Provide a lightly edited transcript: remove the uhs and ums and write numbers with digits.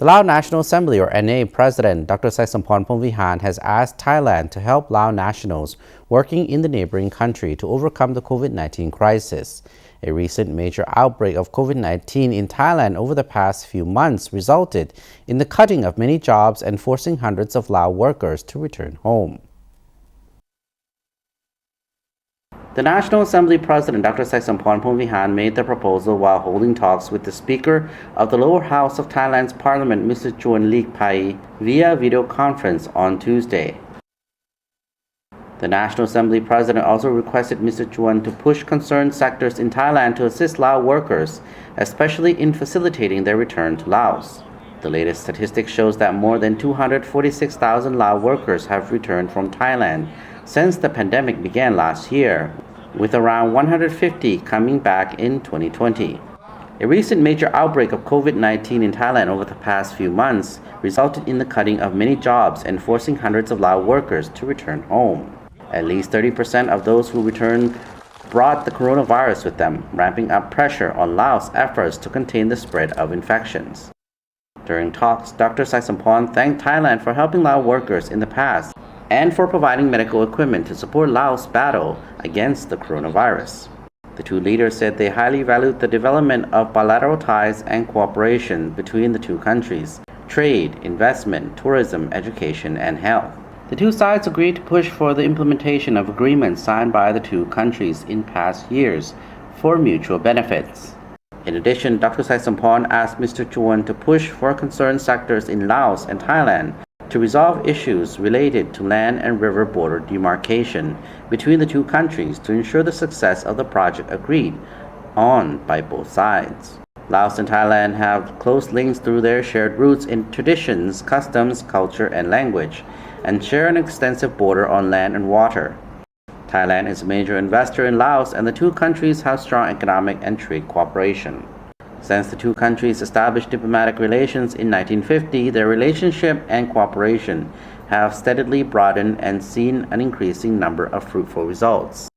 The Lao National Assembly or NA President Dr Xaysomphone Phomvihane has asked Thailand to help Lao nationals working in the neighboring country to overcome the COVID-19 crisis. A recent major outbreak of COVID-19 in Thailand over the past few months resulted in the cutting of many jobs and forcing hundreds of Lao workers to return home. The National Assembly President Dr Xaysomphone Phomvihane made the proposal while holding talks with the Speaker of the lower house of Thailand's Parliament, Mr. Chuan Leekpai, via video conference on Tuesday. The National Assembly President also requested Mr. Chuan to push concerned sectors in Thailand to assist Lao workers, especially in facilitating their return to Laos. The latest statistics shows that more than 246,000 Lao workers have returned from Thailand since the pandemic began last year, with around 150 coming back in 2020. A recent major outbreak of COVID-19 in Thailand over the past few months resulted in the cutting of many jobs and forcing hundreds of Lao workers to return home. At least 30% of those who returned brought the coronavirus with them, ramping up pressure on Laos' efforts to contain the spread of infections. During talks, Dr Xaysomphone thanked Thailand for helping Lao workers in the past and for providing medical equipment to support Laos' battle against the coronavirus. The two leaders said they highly valued the development of bilateral ties and cooperation between the two countries, trade, investment, tourism, education, and health. The two sides agreed to push for the implementation of agreements signed by the two countries in past years for mutual benefits. In addition, Dr Xaysomphone asked Mr. Chuan to push for concerned sectors in Laos and Thailand to resolve issues related to land and river border demarcation between the two countries to ensure the success of the project agreed on by both sides. Laos and Thailand have close links through their shared roots in traditions, customs, culture, and language, and share an extensive border on land and water. Thailand is a major investor in Laos, and the two countries have strong economic and trade cooperation. Since the two countries established diplomatic relations in 1950, their relationship and cooperation have steadily broadened and seen an increasing number of fruitful results.